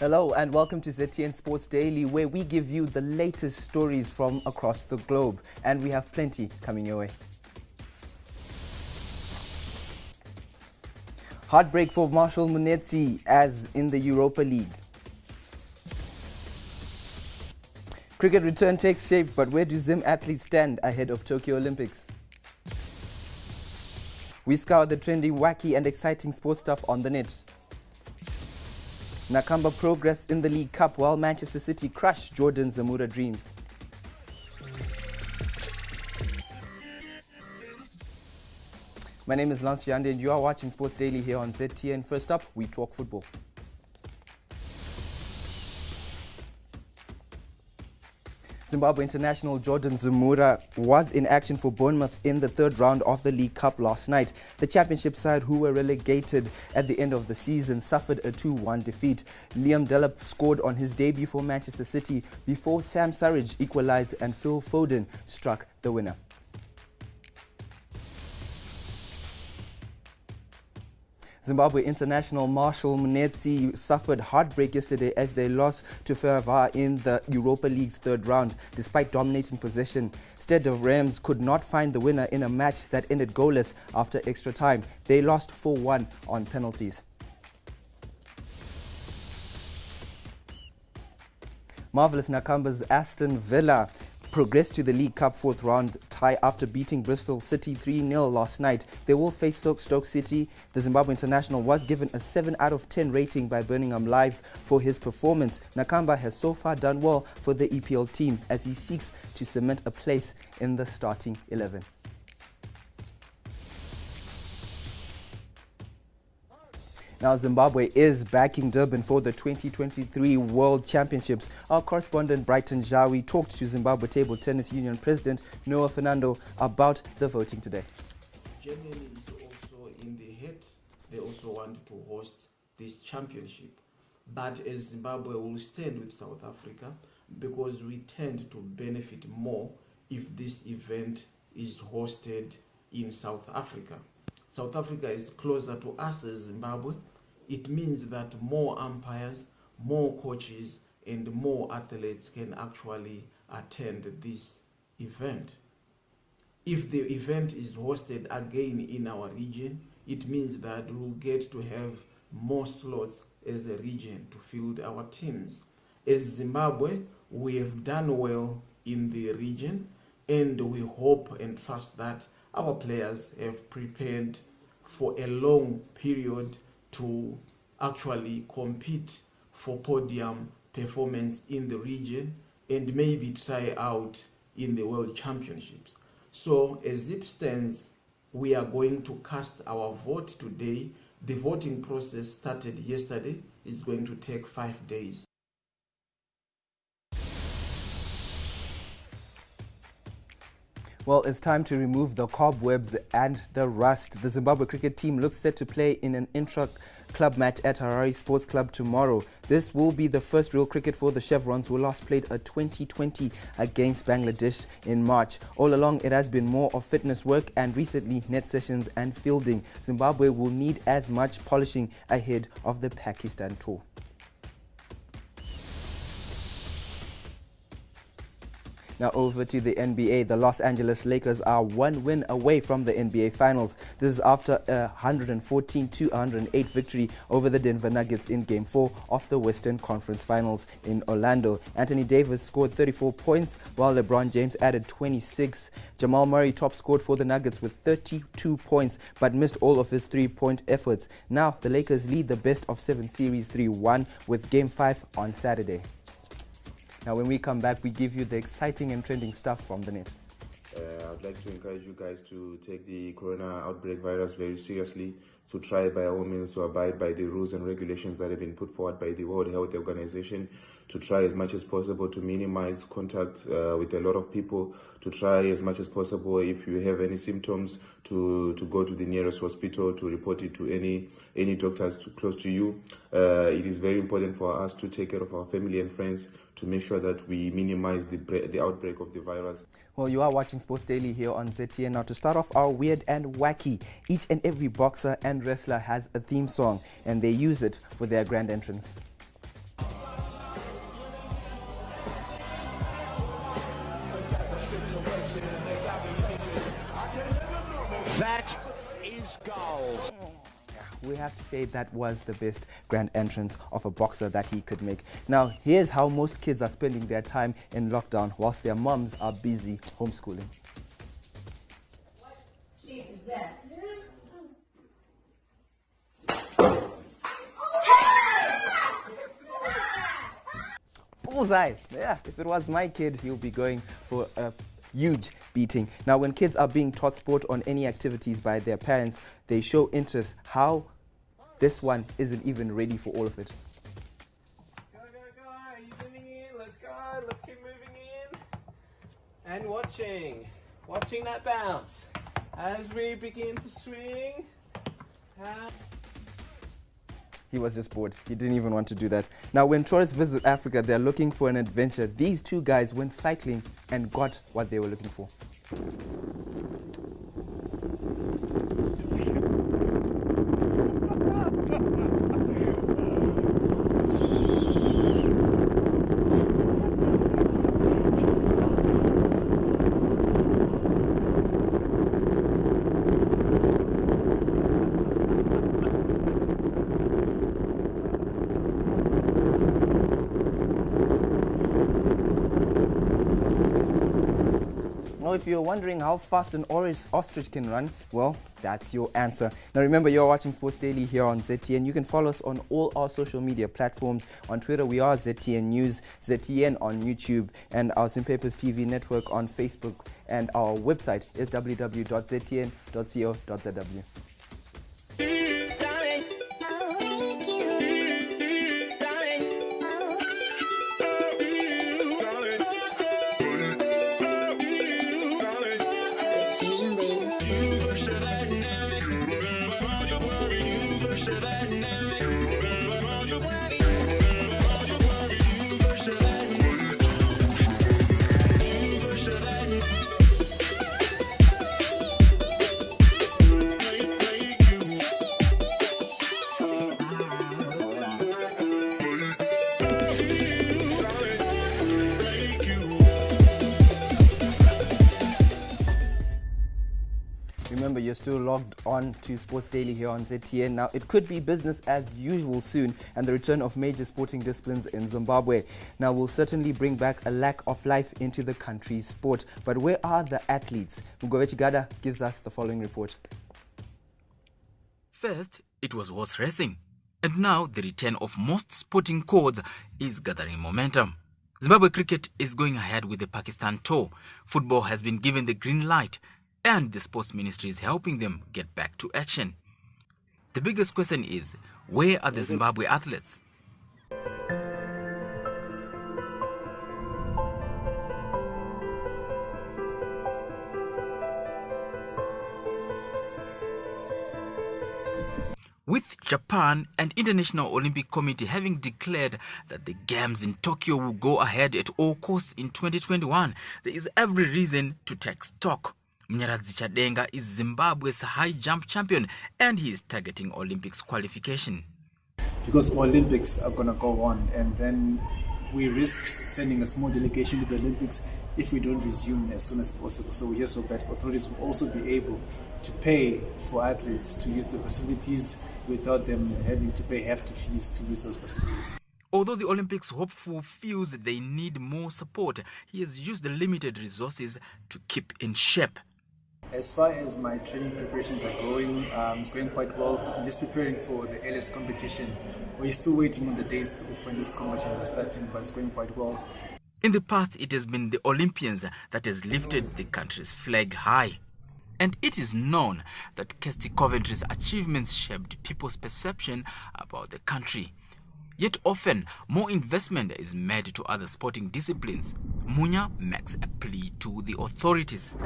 Hello and welcome to ZTN Sports Daily, where we give you the latest stories from across the globe, and we have plenty coming your way. Heartbreak for Marshall Munetsi as in the Europa League. Cricket return takes shape, but where do Zim athletes stand ahead of Tokyo Olympics? We scour the trending, wacky and exciting sports stuff on the net. Nakamba progress in the League Cup while Manchester City crush Jordan Zamora dreams. My name is Lance Yande and you are watching Sports Daily here on ZTN. First up, we talk football. Zimbabwe international Jordan Zamora was in action for Bournemouth in the third round of the League Cup last night. The championship side, who were relegated at the end of the season, suffered a 2-1 defeat. Liam Delap scored on his debut for Manchester City before Sam Surridge equalised and Phil Foden struck the winner. Zimbabwe international Marshall Munetsi suffered heartbreak yesterday as they lost to Ferencváros in the Europa League's third round. Despite dominating possession, Stade Reims could not find the winner in a match that ended goalless after extra time. They lost 4-1 on penalties. Marvellous Nakamba's Aston Villa progressed to the League Cup fourth round tie after beating Bristol City 3-0 last night. They will face Stoke City. The Zimbabwe international was given a 7 out of 10 rating by Birmingham Live for his performance. Nakamba has so far done well for the EPL team as he seeks to cement a place in the starting 11. Now Zimbabwe is back in Durban for the 2023 World Championships. Our correspondent Brighton Jawi talked to Zimbabwe Table Tennis Union President Noah Fernando about the voting today. Germany is also in the head. They also want to host this championship. But as Zimbabwe will stand with South Africa because we tend to benefit more if this event is hosted in South Africa. South Africa is closer to us as Zimbabwe. It means that more umpires, more coaches, and more athletes can actually attend this event. If the event is hosted again in our region, it means that we'll get to have more slots as a region to field our teams. As Zimbabwe, we have done well in the region, and we hope and trust that our players have prepared for a long period to actually compete for podium performance in the region and maybe try out in the World Championships. So as it stands, we are going to cast our vote today. The voting process started yesterday. It's going to take 5 days. Well, it's time to remove the cobwebs and the rust. The Zimbabwe cricket team looks set to play in an intra-club match at Harare Sports Club tomorrow. This will be the first real cricket for the Chevrons, who last played a 2020 against Bangladesh in March. All along, it has been more of fitness work and recently net sessions and fielding. Zimbabwe will need as much polishing ahead of the Pakistan tour. Now over to the NBA. The Los Angeles Lakers are one win away from the NBA Finals. This is after a 114-108 victory over the Denver Nuggets in Game 4 of the Western Conference Finals in Orlando. Anthony Davis scored 34 points while LeBron James added 26. Jamal Murray top scored for the Nuggets with 32 points but missed all of his three-point efforts. Now the Lakers lead the best of 7 series 3-1 with Game 5 on Saturday. Now, when we come back, we give you the exciting and trending stuff from the net. I'd like to encourage you guys to take the corona outbreak virus very seriously, to try by all means to abide by the rules and regulations that have been put forward by the World Health Organization, to try as much as possible to minimize contact with a lot of people, to try as much as possible, if you have any symptoms, to go to the nearest hospital, to report it to any doctors close to you. It is very important for us to take care of our family and friends to make sure that we minimize the outbreak of the virus. Well, you are watching Sports Daily here on ZTN. Now, to start off our weird and wacky, each and every boxer and wrestler has a theme song, and they use it for their grand entrance. That is gold. We have to say that was the best grand entrance of a boxer that he could make. Now, here's how most kids are spending their time in lockdown whilst their moms are busy homeschooling. What shape is that? Bullseye! Yeah, if it was my kid, he'll be going for a huge beating. Now, when kids are being taught sport on any activities by their parents, they show interest. How this one isn't even ready for all of it. Go, he's moving in, let's go, let's keep moving in. And watching that bounce. As we begin to swing. He was just bored. He didn't even want to do that. Now, when tourists visit Africa, they're looking for an adventure. These two guys went cycling and got what they were looking for. Now, if you're wondering how fast an ostrich can run, well, that's your answer. Now, remember, you're watching Sports Daily here on ZTN. You can follow us on all our social media platforms. On Twitter, we are ZTN News, ZTN on YouTube, and our Zimpapers TV network on Facebook. And our website is www.ztn.co.zw. Remember, you're still logged on to Sports Daily here on ZTN. Now, it could be business as usual soon, and the return of major sporting disciplines in Zimbabwe now will certainly bring back a lack of life into the country's sport. But where are the athletes? Mugove Chigada gives us the following report. First, it was horse racing, and now the return of most sporting codes is gathering momentum. Zimbabwe cricket is going ahead with the Pakistan tour. Football has been given the green light, and the sports ministry is helping them get back to action. The biggest question is, where are the Zimbabwe athletes? With Japan and International Olympic Committee having declared that the Games in Tokyo will go ahead at all costs in 2021, there is every reason to take stock. Munyaradzi Chadenga is Zimbabwe's high jump champion, and he is targeting Olympics qualification. Because Olympics are going to go on, and then we risk sending a small delegation to the Olympics if we don't resume as soon as possible. So we just hope that authorities will also be able to pay for athletes to use the facilities without them having to pay hefty fees to use those facilities. Although the Olympics hopeful feels they need more support, he has used the limited resources to keep in shape. As far as my training preparations are going, it's going quite well. I'm just preparing for the LS competition. We're still waiting on the dates of when these competitions are starting, but it's going quite well. In the past, it has been the Olympians that has lifted the country's flag high. And it is known that Kirsty Coventry's achievements shaped people's perception about the country. Yet often, more investment is made to other sporting disciplines. Munya makes a plea to the authorities.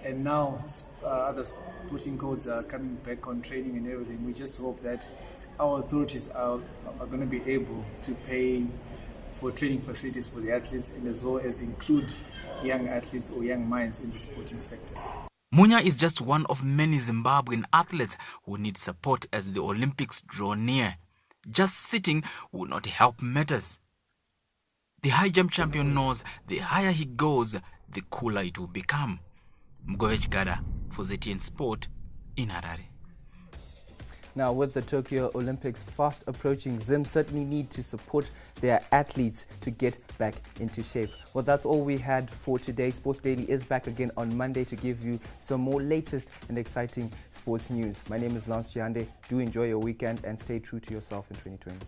And now other sporting codes are coming back on training and everything. We just hope that our authorities are going to be able to pay for training facilities for the athletes, and as well as include young athletes or young minds in the sporting sector. Munya is just one of many Zimbabwean athletes who need support as the Olympics draw near. Just sitting will not help matters. The high jump champion knows the higher he goes, the cooler it will become. Mugove Chigada for ZTN Sport, in Harare. Now, with the Tokyo Olympics fast approaching, Zim certainly need to support their athletes to get back into shape. Well, that's all we had for today. Sports Daily is back again on Monday to give you some more latest and exciting sports news. My name is Lance Chiande. Do enjoy your weekend and stay true to yourself in 2020.